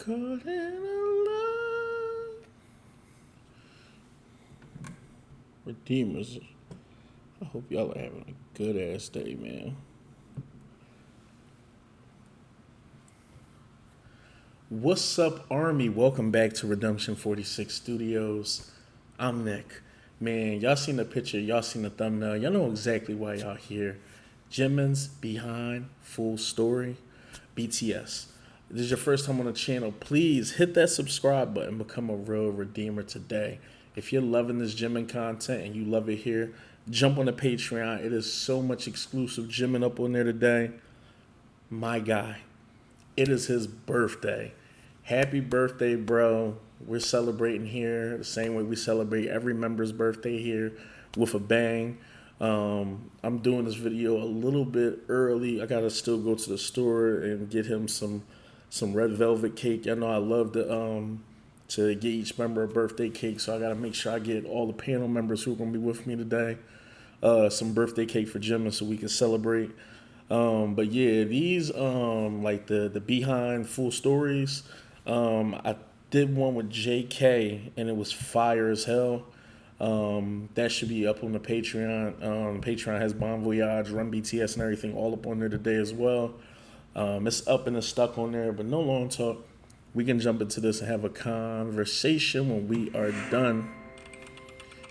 Caught in a love. Redeemers. I hope y'all are having a good ass day, man. What's up, Army? Welcome back to Redemption 46 Studios. I'm Nick. Man, y'all seen the picture, y'all seen the thumbnail, y'all know exactly why y'all here. Jimin's BE-hind full story, BTS. If this is your first time on the channel, please hit that subscribe button, become a real redeemer today. If you're loving this Jimin content and you love it here, jump on the Patreon. It is so much exclusive Jimin up on there today. My guy, it is his birthday. Happy birthday, bro. We're celebrating here the same way we celebrate every member's birthday here with a bang. I'm doing this video a little bit early. I gotta still go to the store and get him some red velvet cake. Y'all know I love to get each member a birthday cake, so I gotta make sure I get all the panel members who are gonna be with me today some birthday cake for Jimin so we can celebrate. But yeah, these like the BE-hind full stories. I did one with JK and it was fire as hell. That should be up on the Patreon. Patreon has Bon Voyage, Run BTS, and everything all up on there today as well. It's up and it's stuck on there, but no long talk. We can jump into this and have a conversation when we are done.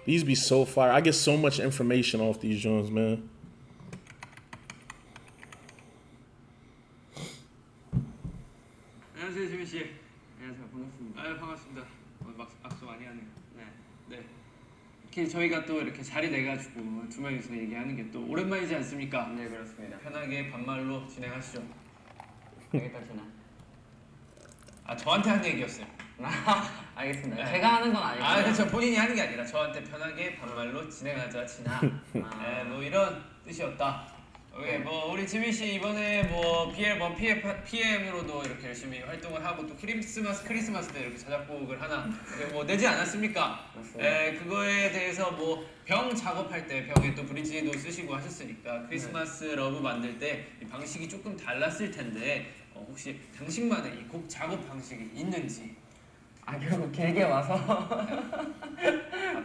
These be so fire. I get so much information off these joints, man. 안녕하세요, 지민 씨. 안녕하세요, 반갑습니다. 반갑습니다. 악수 많이 하네요. 네. 이렇게 저희가 또 이렇게 자리 내가지고 두 명이서 얘기하는 게 또 오랜만이지 않습니까? 네, 그렇습니다. 편하게 반말로 진행하시죠. 여기까지 지나. 아, 저한테 한 얘기였어요. 알겠습니다. 네. 제가 하는 건 아니고. 아, 그렇죠. 본인이 하는 게 아니라 저한테 편하게 반말로 진행하자, 진아. 네, 뭐 이런 뜻이었다. 오케이, 뭐 우리 지민 씨 이번에 뭐 BE-앨범 PM으로도 이렇게 열심히 활동을 하고 또 크리스마스 때 이렇게 자작곡을 하나 뭐 내지 않았습니까? 네, 그거에 대해서 뭐 병 작업할 때 병에 또 브릿지도 쓰시고 하셨으니까 크리스마스 러브 만들 때 이 방식이 조금 달랐을 텐데 혹시 당신만의 이 곡 작업 방식이 있는지? 아, 결국 길게 와서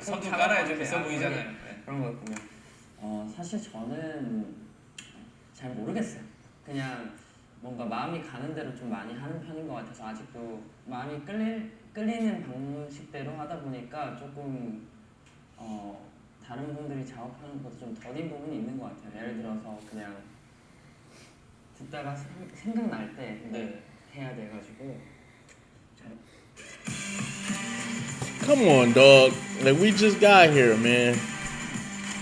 선도 깔아야죠. 있어 보이잖아요. 네. 그런 거였군요. 사실 저는 잘 모르겠어요. 그냥 뭔가 마음이 가는 대로 좀 많이 하는 편인 것 같아서 아직도 마음이 끌리는 방식대로 하다 보니까 조금 다른 분들이 작업하는 것도 좀 더딘 부분이 있는 것 같아요. 예를 들어서 그냥 듣다가 생각날 때 네. 해야 돼가지고. Come on, dog. Like we just got here, man.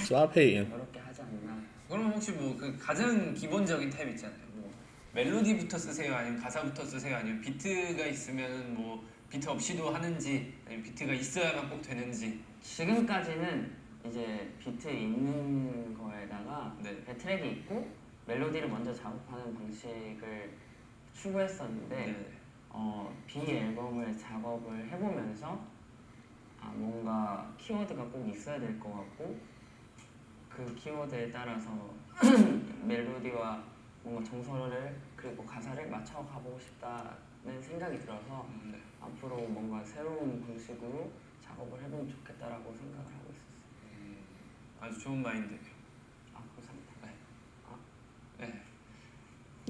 Stop hating. 어렵게 하지 않나. 그럼 혹시 뭐 그 가장 기본적인 탭 있잖아요. 뭐 멜로디부터 쓰세요, 아니면 가사부터 쓰세요, 아니면 비트가 있으면 뭐 비트 없이도 하는지, 아니면 비트가 있어야만 꼭 되는지. 지금까지는 이제 비트 있는 거에다가 네. 트랙이 있고 멜로디를 먼저 작업하는 방식을 추구했었는데 네. BE-앨범을 작업을 해보면서 뭔가 키워드가 꼭 있어야 될 것 같고 그 키워드에 따라서 멜로디와 뭔가 정서를 그리고 가사를 맞춰 가보고 싶다는 생각이 들어서 네. 앞으로 뭔가 새로운 방식으로 작업을 해보면 좋겠다라고 생각을 하고 있었어요. 아주 좋은 마인드예요. 감사합니다. 네.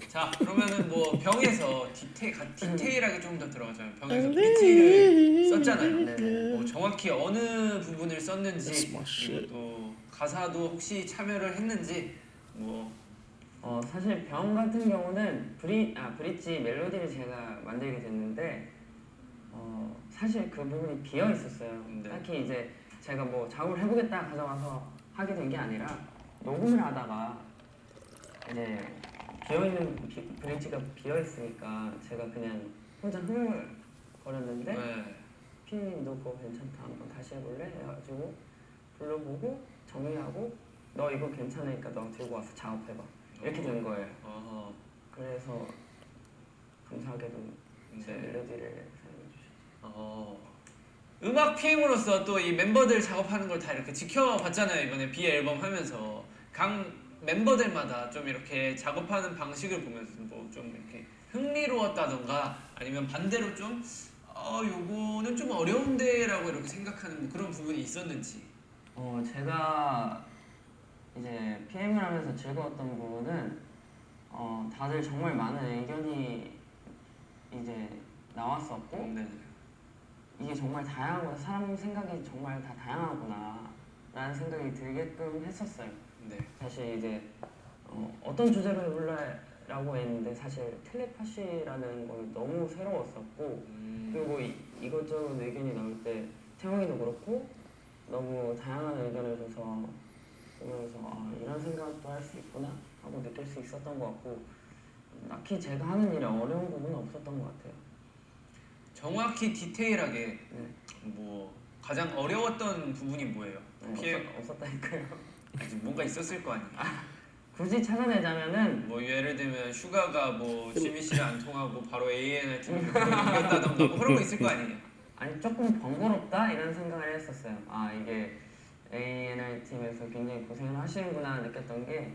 자, 그러면은 뭐 병에서 디테일하게 좀 더 들어가자면 병에서 브릿지를 썼잖아요. 네네. 뭐 정확히 어느 부분을 썼는지 그리고 또 가사도 혹시 참여를 했는지 뭐 사실 병 같은 경우는 브릿지 멜로디를 제가 만들게 됐는데 사실 그 부분이 비어 있었어요. 네. 딱히 이제 제가 뭐 작업을 해보겠다 가져가서 하게 된 게 아니라 녹음을 하다가 이제 비어있는 브릿지가 비어있으니까 제가 그냥 혼자 흥얼거렸는데 네. 피디님도 그거 괜찮다 한번 다시 해볼래? 해가지고 불러보고 정리하고 너 이거 괜찮으니까 너 들고 와서 작업해봐 이렇게 된 거예요. 그래서 감사하게도 제 멜로디를 사용해주셨죠. 음악 PM으로서 또 이 멤버들 작업하는 걸 다 이렇게 지켜봤잖아요. 이번에 BE-앨범 하면서 각 멤버들마다 좀 이렇게 작업하는 방식을 보면서 뭐 좀 이렇게 흥미로웠다던가 아니면 반대로 좀 요거는 좀 어려운데라고 이렇게 생각하는 뭐 그런 부분이 있었는지. 제가 이제 PM을 하면서 즐거웠던 부분은 다들 정말 많은 의견이 이제 나왔었고 네. 이게 정말 다양하고 사람 생각이 정말 다 다양하구나 라는 생각이 들게끔 했었어요. 네. 사실 이제 어떤 주제로 해볼래라고 했는데 사실 텔레파시라는 건 너무 새로웠었고 그리고 이것저것 의견이 나올 때 태영이도 그렇고 너무 다양한 의견을 줘서 보면서 이런 생각도 할 수 있구나 하고 느낄 수 있었던 것 같고 딱히 제가 하는 일에 어려운 부분은 없었던 것 같아요. 정확히 디테일하게 뭐 가장 어려웠던 부분이 뭐예요? 없었다니까요. 아직 뭔가 있었을 거 아니에요. 굳이 찾아내자면은 뭐 예를 들면 슈가가 뭐 지민 씨랑 안 통하고 바로 A&R 팀으로 옮겼다던가 뭐 그런 거 있을 거 아니에요. 아니 조금 번거롭다 이런 생각을 했었어요. 이게 A&R 팀에서 굉장히 고생을 하시는구나 느꼈던 게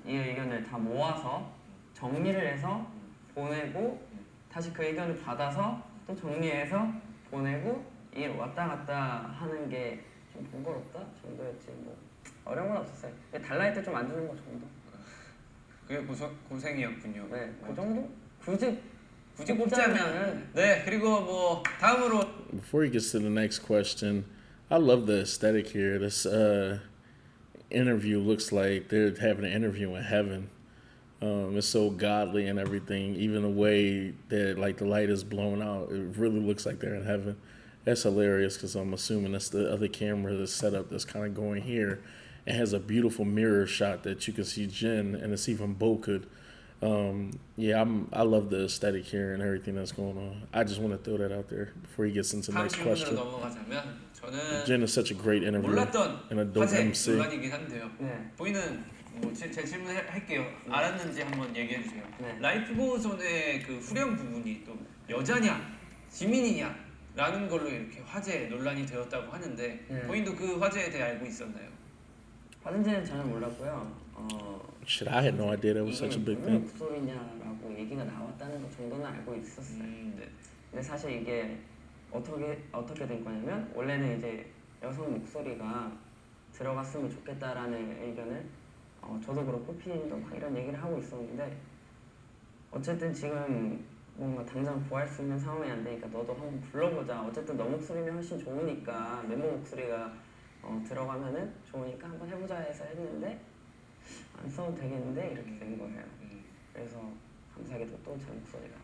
이 의견을 다 모아서 정리를 해서 보내고 다시 그 의견을 받아서 또 정리해서 보내고 이 왔다 갔다 하는 게 좀 번거롭다 정도였지 뭐 어려운 건 없었어요. 달라할 때 좀 안 주는 거 정도. 그게 고생이었군요. 네, 그 정도? 굳이 꼽자면은 네 그리고 뭐 다음으로 Before he gets to the next question, I love the aesthetic here. This interview looks like they're having an interview in heaven. It's so godly and everything. Even the way that like the light is blown out, it really looks like they're in heaven. That's hilarious because I'm assuming that's the other camera that's set up that's kind of going here. It has a beautiful mirror shot that you can see Jin, and it's even bokeh. I love the aesthetic here and everything that's going on. I just want to throw that out there before he gets into the 다음 next 질문으로 question. 넘어가자면 저는 Jin is such a great interviewer 몰랐던 and a dope 화제 MC. 논란이긴 한데요. 네. 보이는 제 질문 할게요. 알았는지 한번 얘기해 주세요. 네. 라이프 고존의 그 후렴 부분이 또 여자냐 지민이냐라는 걸로 이렇게 화제 논란이 되었다고 하는데 본인도 그 화제에 대해 알고 있었나요? 받은지는 전혀 몰랐고요. Shit, I had no idea that was such a big 누구 thing. 목소리냐라고 얘기가 나왔다는 것 정도는 알고 있었어요. 네. 근데 사실 이게 어떻게 된 거냐면 원래는 이제 여성 목소리가 들어갔으면 좋겠다라는 의견을 저도 그렇고 피디님도 막 이런 얘기를 하고 있었는데 어쨌든 지금 뭔가 당장 구할 수 있는 상황이 안 되니까 너도 한번 불러보자. 어쨌든 너 목소리면 훨씬 좋으니까 멤버 목소리가 들어가면은 좋으니까 한번 해보자 해서 했는데 안 써도 되겠는데 이렇게 된 거예요. 그래서 감사하게도 또 제 목소리가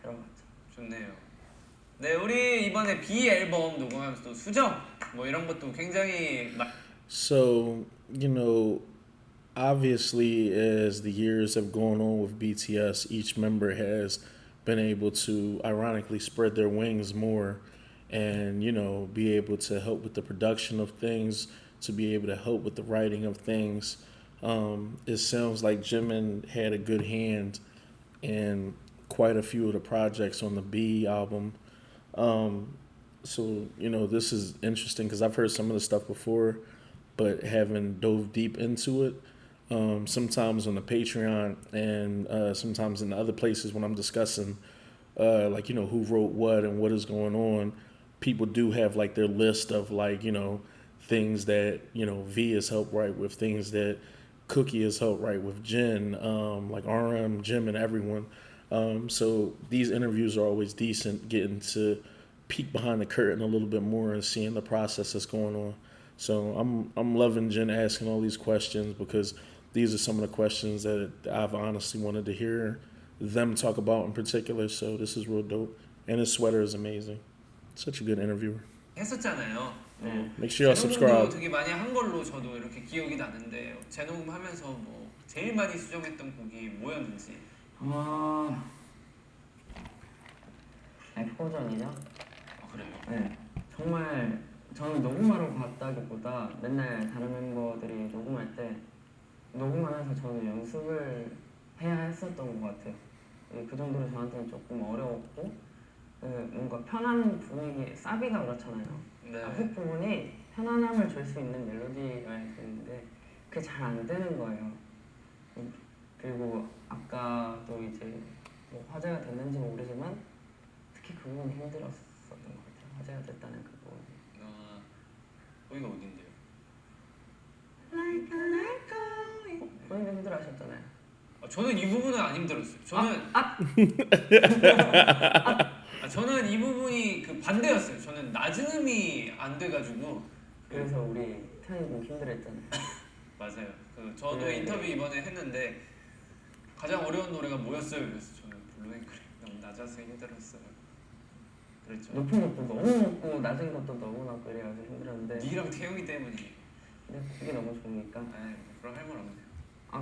들어갔죠. 좋네요. 네, 우리 이번에 B 앨범 녹음하면서 또 수정 뭐 이런 것도 굉장히 So, obviously, as the years have gone on with BTS, each member has been able to ironically spread their wings more and, be able to help with the production of things, to be able to help with the writing of things. It sounds like Jimin had a good hand in quite a few of the projects on the B album. So, this is interesting because I've heard some of the stuff before, but haven't dove deep into it. Sometimes on the Patreon and sometimes in the other places when I'm discussing, who wrote what and what is going on, people do have like their list of things that, V has helped write with, things that Cookie has helped write with Jin, like RM, Jim, and everyone. So these interviews are always decent, getting to peek behind the curtain a little bit more and seeing the process that's going on. So I'm loving Jen asking all these questions because these are some of the questions that I've honestly wanted to hear them talk about in particular. So this is real dope. And his sweater is amazing. Such a good interviewer. 했었잖아요. Make sure y'all subscribe. 되게 많이 한 걸로 저도 이렇게 기억이 나는데 재녹음하면서 뭐 제일 많이 수정했던 곡이 뭐였는지. F 버전이죠? 그래요? 네. 정말 저는 녹음하러 갔다기보다 맨날 다른 멤버들이 녹음할 때 녹음하면서 저는 연습을 해야 했었던 것 같아요. 그 정도로 저한테는 조금 어려웠고 뭔가 편한 분위기, 사비가 그렇잖아요. 네. 앞에 부분이 편안함을 줄 수 있는 멜로디가 되는데 그게 잘 안 되는 거예요. 그리고 아까도 이제 뭐 화제가 됐는지 모르지만 특히 그 부분이 힘들었었던 것 같아요. 화제가 됐다는 그 부분이. 거기가 어딘데요? 본인도 힘들어하셨잖아요. 저는 이 부분은 안 힘들었어요. 저는 이 부분이 그 반대였어요. 저는 낮은 음이 안 돼가지고 그래서 우리 태연이 좀 힘들었잖아요. 맞아요. 저도 인터뷰 이번에 했는데 가장 어려운 노래가 뭐였어요? 그래서 저는 블루앵글이 너무 낮아서 힘들었어요. 그랬죠. 높은 것도 너무 높고 낮은 것도 너무 낮고 이래가지고 힘들었는데 니랑 태용이 때문이에요. 근데 그게 너무 좋으니까. 그럼 할 말 없네요.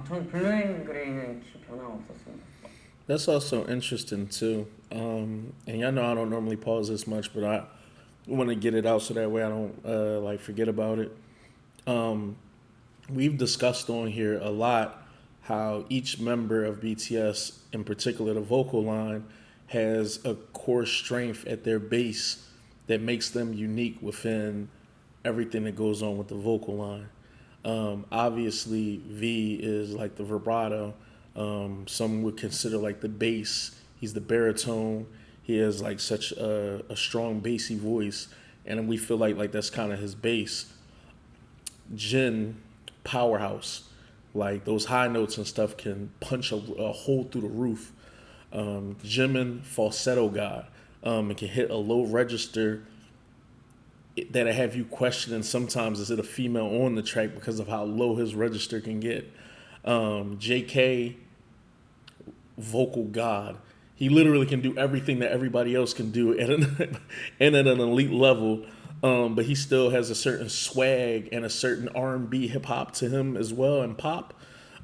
저는 블루앤그레이는 변화가 없었습니다. That's also interesting too. And y'all know I don't normally pause this much, but I want to get it out so that way I don't like forget about it. We've discussed on here a lot how each member of BTS, in particular the vocal line, has a core strength at their base that makes them unique within everything that goes on with the vocal line. Obviously, V is like the vibrato. Some would consider like the bass. He's the baritone. He has like such a strong bassy voice, and we feel like that's kind of his base. Jin, powerhouse. Like those high notes and stuff can punch a hole through the roof. Jimin, falsetto god. It can hit a low register that'll have you questioning sometimes is it a female on the track because of how low his register can get. JK, vocal god. He literally can do everything that everybody else can do at and at an elite level. But he still has a certain swag and a certain R&B hip hop to him as well, and pop.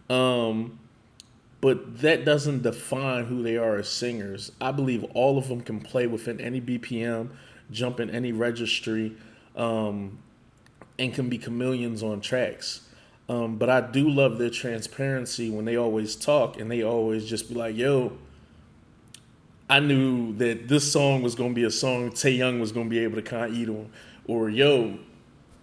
But that doesn't define who they are as singers. I believe all of them can play within any BPM, jump in any registry, and can be chameleons on tracks. But I do love their transparency when they always talk and they always just be like, yo, I knew that this song was going to be a song Taeyoung was going to be able to kind of eat on. Or, yo,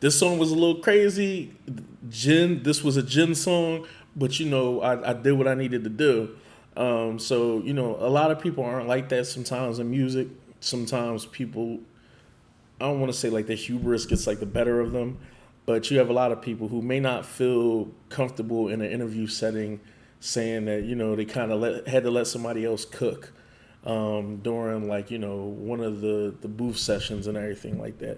this song was a little crazy. This was a Jin song, but, I did what I needed to do. So, a lot of people aren't like that sometimes in music. Sometimes people, I don't want to say like their hubris gets like the better of them, but you have a lot of people who may not feel comfortable in an interview setting saying that, they kind of had to let somebody else cook. During one of the booth sessions and everything like that.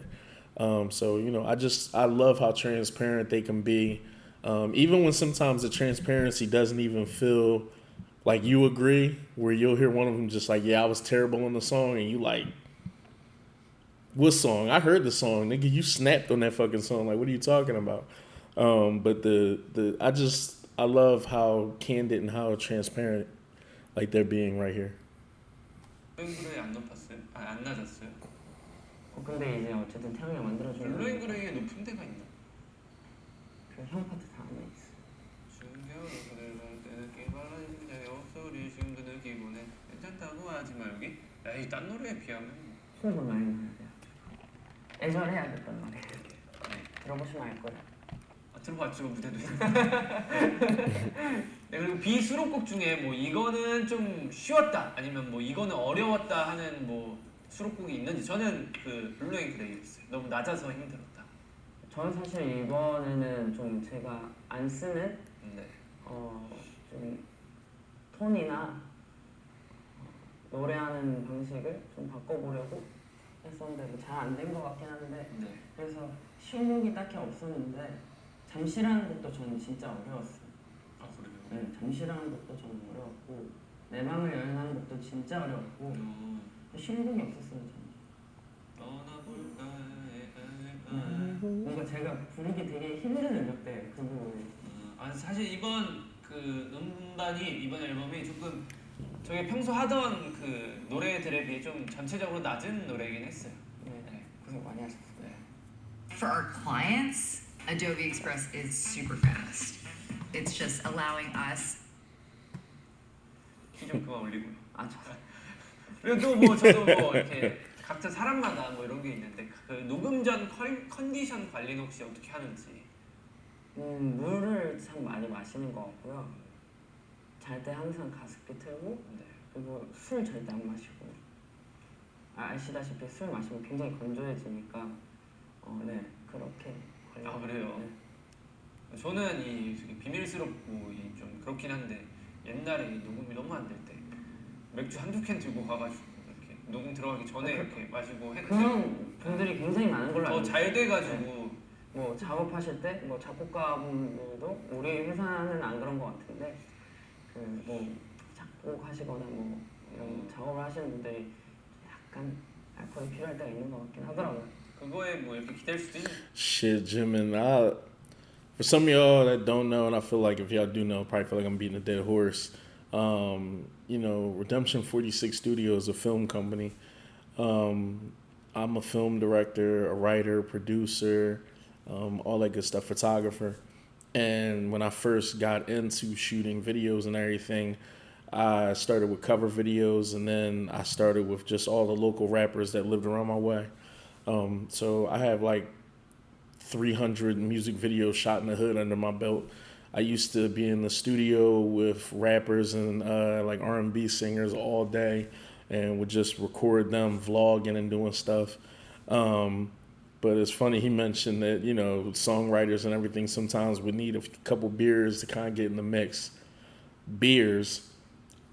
I love how transparent they can be. Even when sometimes the transparency doesn't even feel like you agree, where you'll hear one of them just like, yeah, I was terrible on the song, and you like, what song? I heard the song, nigga, you snapped on that fucking song. Like, what are you talking about? But I love how candid and how transparent like they're being right here. 블루앵글레이 안 높았어요? 안 낮았어요? 근데 이제 어쨌든 태영이가 만들어주는 블루앵글레이에 높은 데가 있나? 그 형 파트 다 안에 있어. 괜찮다고 하지만 여기? 야이 딴 노래에 비하면 수업을 많이 넣어야 돼요. 애절해야겠단 말이에요. 들어보시면 알 거예요. 들어봤죠 무대도. 네, 그리고 비수록곡 중에 뭐 이거는 좀 쉬웠다 아니면 뭐 이거는 어려웠다 하는 뭐 수록곡이 있는지. 저는 그 블루앵글레이였어요. 너무 낮아서 힘들었다. 저는 사실 이번에는 좀 제가 안 쓰는 좀 톤이나 노래하는 방식을 좀 바꿔보려고 했었는데 잘 안 된 것 같긴 한데 그래서 쉬운 곡이 딱히 없었는데 잠시라는 것도 저는 진짜 어려웠어요. 아 그래요? 네, 잠시라는 것도 저는 어려웠고 내 맘을 열라는 것도 진짜 어려웠고 쉬운 곡이 없었어요 저는. 뭔가 제가 부르기 되게 힘든 음역대예요 그 부분이. 사실 이번 그 음반이 이번 앨범이 조금 저희 평소 하던 그 노래들에 비해 좀 전체적으로 낮은 노래이긴 했어요. 네, 고생 많이 하셨어요. For our clients, Adobe Express is super fast. It's just allowing us. 키 좀 그만 올리고요. 저. 그리고 또 뭐 저도 뭐 이렇게 각자 사람마다 뭐 이런 게 있는데 그 녹음 전 컨디션 관리는 혹시 어떻게 하는지. 물을 참 많이 마시는 것 같고요. 잘 때 항상 가습기 틀고 그리고 술 절대 안 마시고 아시다시피 술 마시면 굉장히 건조해지니까 네 그렇게 아 그래요? 네. 저는 이 비밀스럽고 좀 그렇긴 한데 옛날에 이 녹음이 너무 안 될 때 맥주 한두 캔 들고 가가지고 이렇게 녹음 들어가기 전에 이렇게 마시고 했는데 그런 분들이 굉장히 많은 걸로 알고 더 잘 돼가지고 네. 뭐 작업하실 때 뭐 작곡가분들도 우리 회사는 안 그런 것 같은데 그 뭐 작곡하시거나 뭐 이런 작업을 하시는 분들이 약간 알코올이 필요할 때가 있는 것 같긴 하더라고요. 그거에 뭐 이렇게 기댈 수도 있는. Shit, Jimin. For some of y'all that don't know, and I feel like if y'all do know, probably feel like I'm beating a dead horse. You know, Redemption 46 Studios is a film company. I'm a film director, a writer, producer, all that good stuff, photographer. And when I first got into shooting videos and everything, I started with cover videos, and then I started with just all the local rappers that lived around my way. So I have like 300 music videos shot in the hood under my belt. I used to be in the studio with rappers and like R&B singers all day, and would just record them vlogging and doing stuff. But it's funny, he mentioned that, you know, songwriters and everything sometimes would need a couple beers to kind of get in the mix. Beers,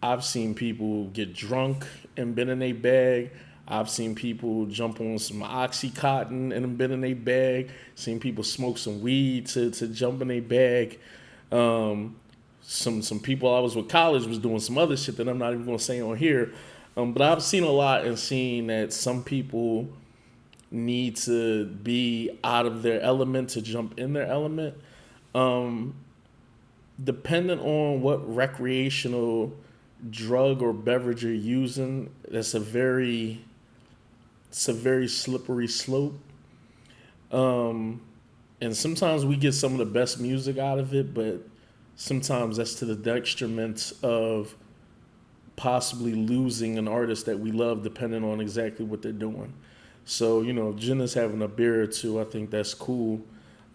I've seen people get drunk and been in a bag. I've seen people jump on some Oxycontin and been in a bag. Seen people smoke some weed to jump in a bag. Some people I was with college was doing some other shit that I'm not even gonna say on here. But I've seen a lot and seen that some people need to be out of their element to jump in their element. Depending on what recreational drug or beverage you're using, it's a very slippery slope. And sometimes we get some of the best music out of it, but sometimes that's to the detriment of possibly losing an artist that we love, depending on exactly what they're doing. So, you know, if Jenna's having a beer or two, I think that's cool.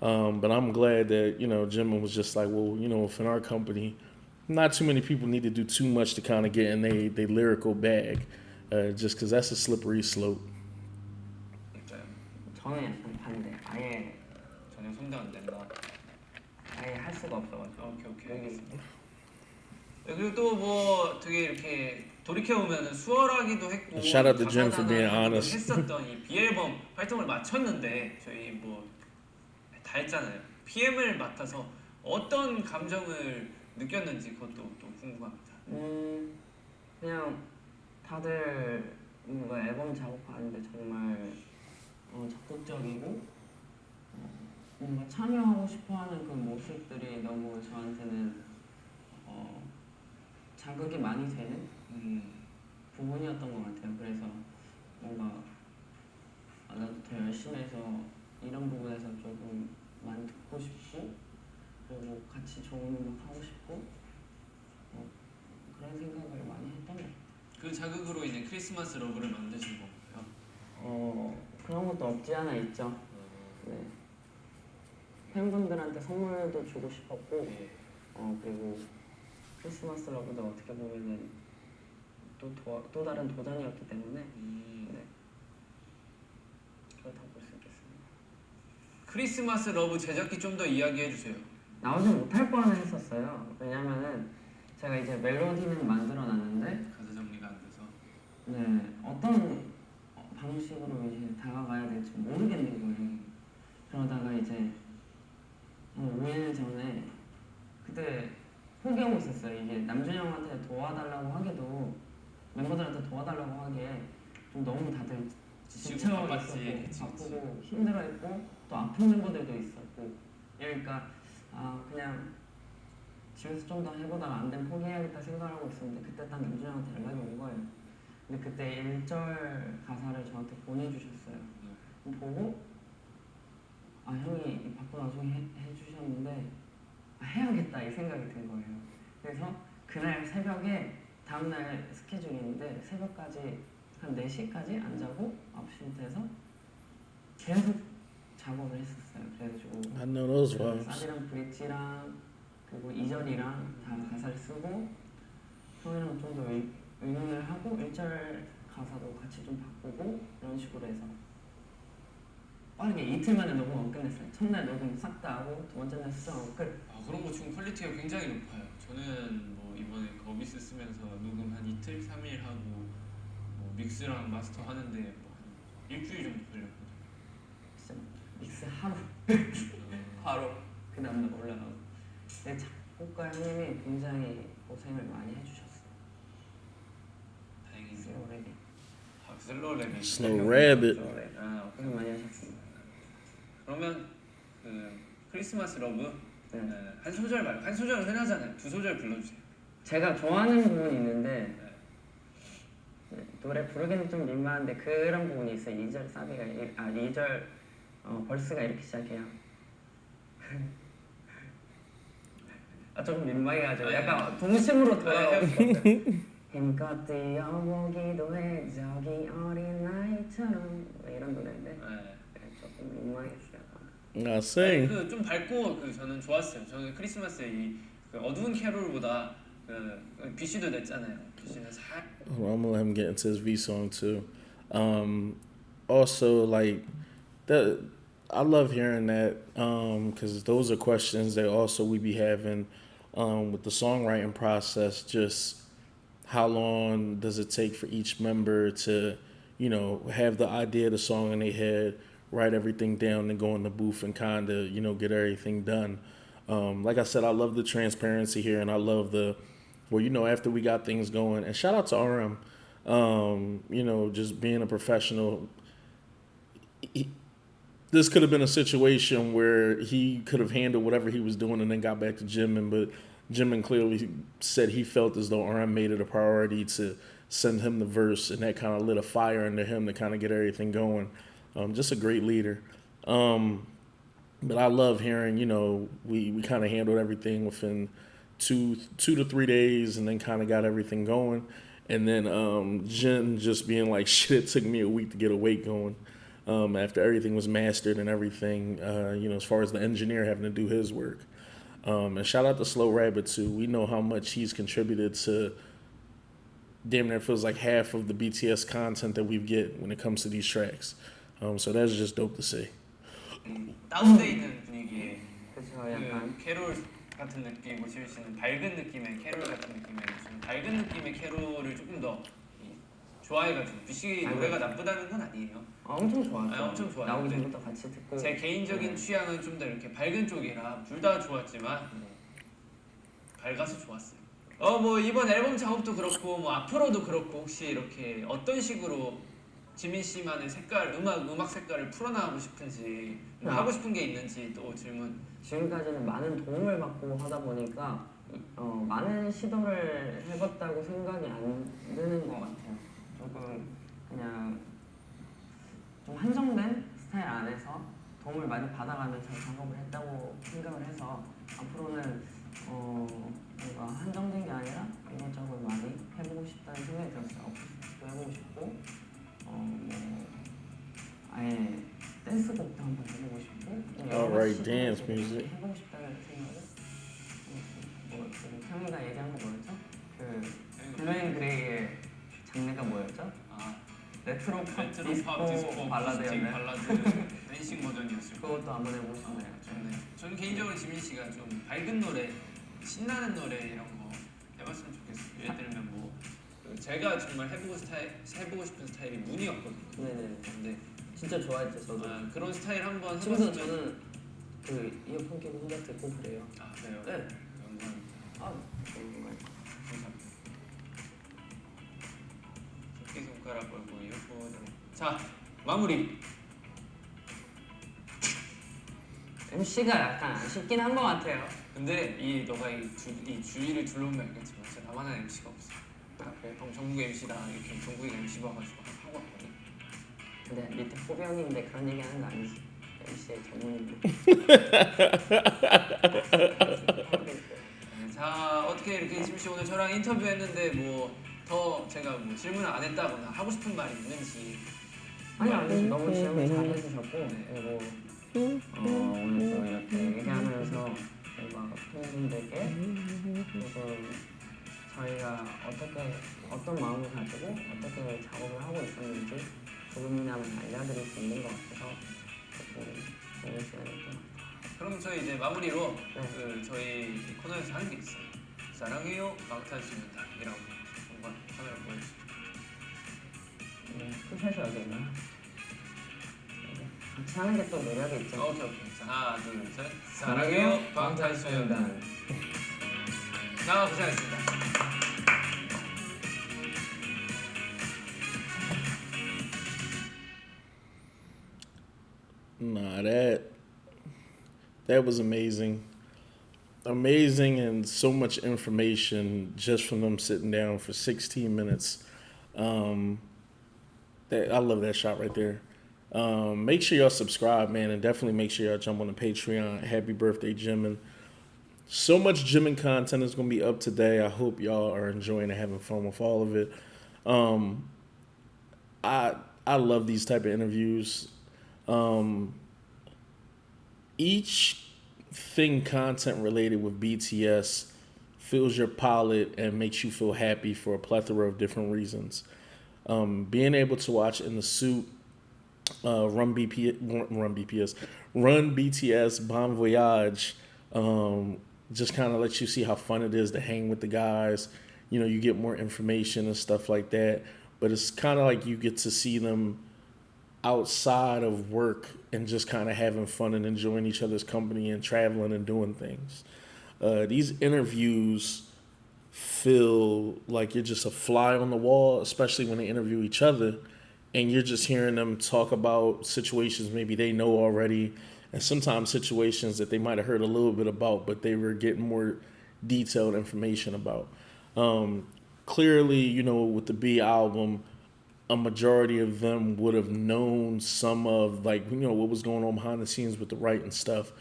But I'm glad that, you know, Jimin was just like, well, you know, if in our company, not too many people need to do too much to kind of get in they lyrical bag, just because that's a slippery slope. 진짜요? 저는 약간 반대. 아예 전혀 손도 안 된다. 할 수가 없어가지고. 오케이. 알겠습니다. 그리고 또 뭐 되게 이렇게 돌이켜 보면은 수월하기도 했고 Shout out to Jim for being honest. 했었던 이 비앨범 활동을 마쳤는데 저희 뭐 다 했잖아요. PM을 맡아서 어떤 감정을 느꼈는지 그것도 또 궁금합니다. 그냥 다들 뭔가 앨범 작업하는데 정말 적극적이고 뭔가 참여하고 싶어하는 그 모습들이 너무 저한테는 자극이 많이 되는 부분이었던 것 같아요. 그래서 뭔가 나도 더 열심히 해서 이런 부분에서 조금 많이 듣고 싶고 그리고 같이 좋은 음악 하고 싶고 그런 생각을 많이 했던 것 같아요. 그 자극으로 이제 크리스마스 러브를 만드신 건가요? 그런 것도 없지 않아 있죠. 네. 팬분들한테 선물도 주고 싶었고 그리고 크리스마스 러브도 어떻게 보면은 또 다른 도전이었기 때문에 네. 그렇다고 볼 수 있겠습니다. 크리스마스 러브 제작기 좀 더 이야기해 주세요. 나오지 못할 뻔 했었어요. 왜냐면은 제가 이제 멜로디는 만들어놨는데 가사 정리가 안 돼서 네 어떤 방식으로 이제 다가가야 될지 모르겠는 거예요. 그러다가 이제 한 5일 전에 그때 포기하고 있었어요. 이게 남준이 형한테 도와달라고 하기도 멤버들한테 도와달라고 하기에 좀 너무 다들 지쳐 있었고 바쁘고 힘들어했고 또 아픈 멤버들도 있었고 그러니까 그냥 집에서 좀 더 해보다가 안 되면 포기해야겠다 생각하고 있었는데 그때 딱 남준이 형한테 연락이 온 거예요. 근데 그때 1절 가사를 저한테 보내주셨어요. 보고 형이 바쁜 와중에 해주셨는데 해야겠다 이 생각이 든 거예요. 그래서 그날 새벽에 다음날 스케줄이 있는데 새벽까지 한 4시까지 안 자고 9시부터 해서 계속 작업을 했었어요. 그래가지고 I know those vibes. 사비랑 브릿지랑 그리고 2절이랑 다 가사를 쓰고 형이랑 좀 더 의논을 하고 1절 가사도 같이 좀 바꾸고 이런 식으로 해서 빠르게 이틀 만에 녹음하고 끝냈어요. 첫날 녹음 싹 다 하고 두 번째 날 수정하고 끝. 아 그런 거 지금 퀄리티가 굉장히 높아요. 저는 뭐 이번에 거비스 쓰면서 녹음 한 이틀, 3일 하고 뭐 믹스랑 마스터 하는데 뭐한 일주일 정도 걸렸거든요. 진짜 믹스 하루 바로 그 다음날 올라가고. 근데 작곡가 형님이 굉장히 고생을 많이 해주셨어요. 다행이네요. 슬로우랩이 아, 슬로우 랩이 Slow Rabbit. 아 고생 많이 하셨습니다. 그러면 그 크리스마스 러브 네. 한 소절 말고 한 소절은 흔하잖아요. 두 소절 불러주세요. 제가 좋아하는 부분이 있는데 노래 부르기는 좀 민망한데 그런 부분이 있어요. 2절 사비가 2절 벌스가 이렇게 시작해요. 조금 민망해가지고 약간 동심으로 돌아가고 싶었어요. 힘껏 뛰어보기도 해 저기 어린아이처럼 이런 노래인데 조금 민망했어요. I sing. 그좀 밝고 저는 좋았어요. 저는 크리스마스에 그 어두운 캐롤보다 BC도 냈잖아요. BC는 I'm gonna let him get into his V song too. Also, like that, I love hearing that because those are questions that also we be having with the songwriting process. Just how long does it take for each member to, you know, have the idea of the song in their head, write everything down, and go in the booth and kind of, you know, get everything done. Like I said, I love the transparency here, and I love well, you know, after we got things going, and shout out to RM, you know, just being a professional. This could have been a situation where he could have handled whatever he was doing and then got back to Jimin, but Jimin clearly said he felt as though RM made it a priority to send him the verse, and that kind of lit a fire under him to kind of get everything going. Just a great leader. But I love hearing, you know, we kind of handled everything within two to 3 days and then kind of got everything going. And then Jin just being like, shit, it took me a week to get a weight going after everything was mastered and everything, you know, as far as the engineer having to do his work. And shout out to Slow Rabbit too. We know how much he's contributed to damn near feels like half of the BTS content that we get when it comes to these tracks. So that's just dope to see. 다운돼 있는 분위기에 그쵸, 약간 캐롤 같은 느낌이고 지민 씨는 밝은 느낌의 캐롤 같은 느낌의 좀 밝은 느낌의 캐롤을 조금 더 좋아해가지고 BC 노래가 나쁘다는 건 아니에요. 엄청 좋았죠. 엄청 좋아요. 나오기 전부터 같이 듣고 제 개인적인 취향은 좀 더 이렇게 밝은 쪽이라 둘 다 좋았지만 밝아서 좋았어요. 뭐 이번 앨범 작업도 그렇고 뭐 앞으로도 그렇고 혹시 이렇게 어떤 식으로 지민 씨만의 색깔 음악 색깔을 풀어나가고 싶은지 뭐 하고 싶은 게 있는지 또 질문. 지금까지는 많은 도움을 받고 하다 보니까 많은 시도를 해봤다고 생각이 안 드는 것 같아요. 조금 그냥 좀 한정된 스타일 안에서 도움을 많이 받아가면서 작업을 했다고 생각을 해서 앞으로는 뭔가 한정된 게 아니라 이것저것 많이 해보고 싶다는 생각이 들었어요. 어플도 해보고 싶고 뭐 아예 댄스곡도 한번 해보고 싶고 Alright, dance music. 해보고 싶다는 생각을 그 형이가 얘기한 거 뭐였죠? 그 블루 앤 그레이의 장르가 뭐였죠? 레트로 팝 디스코 발라드였나요? 발라드 댄싱 버전이었을 거예요. 그것도 한번 해보고 싶네요. 저는 개인적으로 지민 씨가 좀 밝은 노래, 신나는 노래 이런 거 해봤으면 좋겠어요. 예를 들면 뭐 제가 정말 해보고 싶은 스타일이 문이었거든요. 네네. 근데 진짜 좋아했죠 저도. 그런 스타일 한번 지금도 해봤으면. 저는 그 이어폰 끼고 혼자 듣고 그래요. 그래요? 네. 영광입니다. 정말. 감사합니다. 새끼손가락 걸고 이어폰. 자 마무리. MC가 약간 아쉽긴 한 것 같아요. 근데 너가 이 주위를 둘러보면 알겠지만 진짜 나만한 MC가 없어. 전국 MC다 이렇게 전국에 MC 봐가지고 하고 왔거든. 근데 밑에 포병인데 그런 얘기 하는 거 아니지? MC의 전문인데. 자 어떻게 이렇게 지민 씨 오늘 저랑 인터뷰했는데 뭐 더 제가 뭐 질문을 안 했다거나 하고 싶은 말이 있는지. 아니 너무 질문 잘 해주셨고 그리고 오늘 또 이렇게 얘기하면서 뭔가 팬분들께 조금 저희가 어떤 마음을 가지고 어떻게 작업을 하고 있었는지 조금이나마 알려드릴 수 있는 것 같아서 조금 좋은 시간이었던 것 같아요. 그럼 저희 이제 마무리로 네. 그 저희 코너에서 하는 게 있어요. 사랑해요 방탄소년단이라고 한번 카메라 보여주세요. 끝에서 여기 있나? 같이 하는 게 또 매력이 있죠. 오케이. 자, 하나, 둘, 셋. 사랑해요 방탄소년단. 자, 고생하셨습니다. Nah, that was amazing. Amazing, and so much information just from them sitting down for 16 minutes. I love that shot right there. Make sure y'all subscribe, man, and definitely make sure y'all jump on the Patreon. Happy birthday, Jimin. So much Jimin content is going to be up today. I hope y'all are enjoying and having fun with all of it. I love these type of interviews. Each thing content related with BTS fills your palate and makes you feel happy for a plethora of different reasons. Being able to watch In the Suit, Run BTS, Bon Voyage, just kind of lets you see how fun it is to hang with the guys. You know, you get more information and stuff like that. But it's kind of like you get to see them outside of work and just kind of having fun and enjoying each other's company and traveling and doing things. These interviews feel like you're just a fly on the wall, especially when they interview each other, and you're just hearing them talk about situations maybe they know already, and sometimes situations that they might have heard a little bit about, but they were getting more detailed information about. Clearly, you know, with the B album, a majority of them would have known some of, like, you know, what was going on behind the scenes with the writing stuff.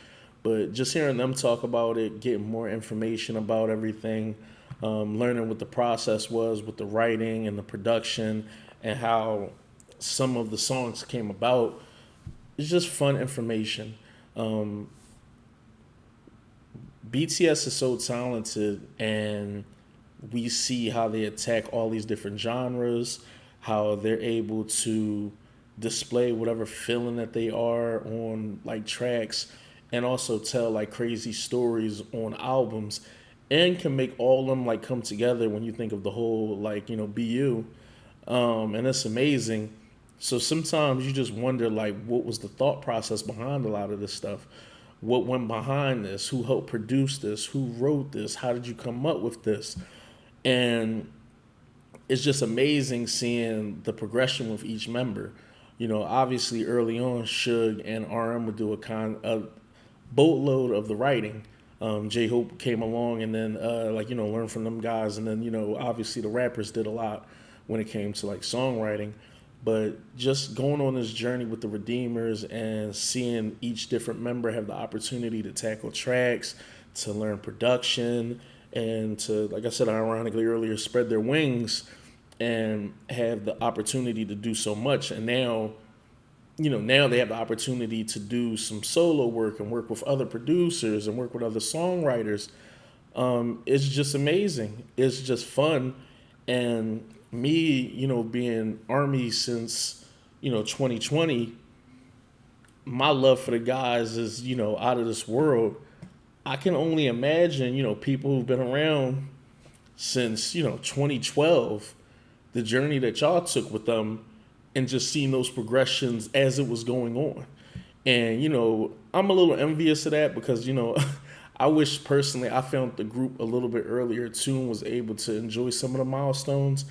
But just hearing them talk about it, getting more information about everything, learning what the process was with the writing and the production and how some of the songs came about, it's just fun information. BTS is so talented, and we see how they attack all these different genres, how they're able to display whatever feeling that they are on like tracks, and also tell like crazy stories on albums, and can make all of them like come together when you think of the whole, like, you know, BU. And it's amazing. So sometimes you just wonder, like, what was the thought process behind a lot of this stuff? What went behind this? Who helped produce this? Who wrote this? How did you come up with this? And it's just amazing seeing the progression with each member. You know, obviously early on, Suge and RM would do a boatload of the writing. J-Hope came along and then, like, you know, learn from them guys. And then, you know, obviously the rappers did a lot when it came to like songwriting. But just going on this journey with the Redeemers and seeing each different member have the opportunity to tackle tracks, to learn production, and to, like I said ironically earlier, spread their wings and have the opportunity to do so much. And now, you know, now they have the opportunity to do some solo work and work with other producers and work with other songwriters. It's just amazing. It's just fun. And me, you know, being Army since, you know, 2020, my love for the guys is, you know, out of this world. I can only imagine, you know, people who've been around since, you know, 2012, the journey that y'all took with them, and just seeing those progressions as it was going on. And, you know, I'm a little envious of that because, you know, I wish personally I found the group a little bit earlier too and was able to enjoy some of the milestones.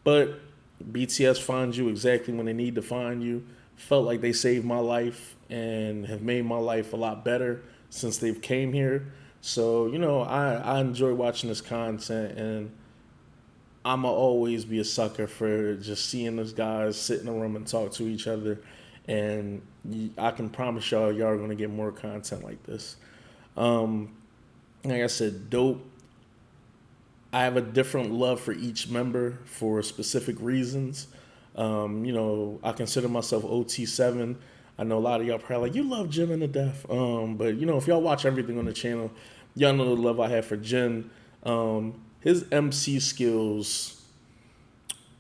But BTS finds you exactly when they need to find you. Felt like they saved my life and have made my life a lot better since they've came here. So, you know, I enjoy watching this content, and I'ma always be a sucker for just seeing those guys sit in a room and talk to each other. And I can promise y'all are gonna get more content like this. Like I said, dope. I have a different love for each member for specific reasons. You know, I consider myself OT7. I know a lot of y'all probably like, you love Jimin to death. But, you know, if y'all watch everything on the channel, y'all know the love I have for Jin. his MC skills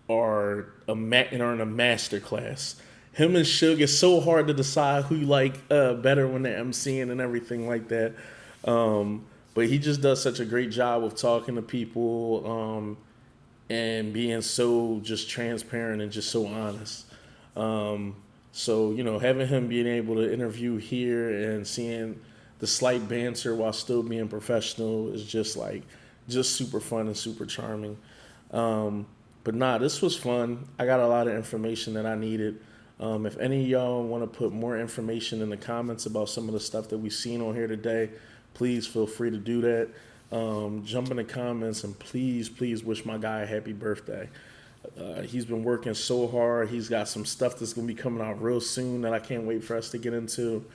are in a master class. Him and Suge, it's so hard to decide who you like better when they're MCing and everything like that. But he just does such a great job of talking to people and being so just transparent and just so honest. So, you know, having him being able to interview here and seeing the slight banter while still being professional is just super fun and super charming. But nah, this was fun. I got a lot of information that I needed. If any of y'all want to put more information in the comments about some of the stuff that we've seen on here today, please feel free to do that. Jump in the comments and please wish my guy a happy birthday. He's been working so hard. He's got some stuff that's going to be coming out real soon that I can't wait for us to get into.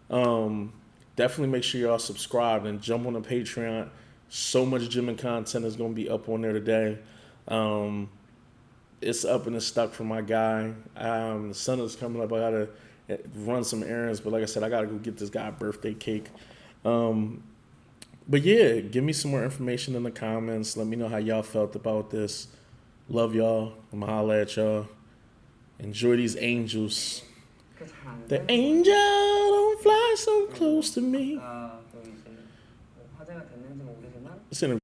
Definitely make sure y'all subscribe and jump on the Patreon. So much Jimin content is going to be up on there today. It's up and it's stuck for my guy. The sun is coming up. I got to run some errands. But like I said, I got to go get this guy a birthday cake. But yeah, give me some more information in the comments. Let me know how y'all felt about this. Love y'all. I'm going to holla at y'all. Enjoy these angels. The angel don't fly so close to me. 또 이제 화제가 됐는지 모르지만 This interview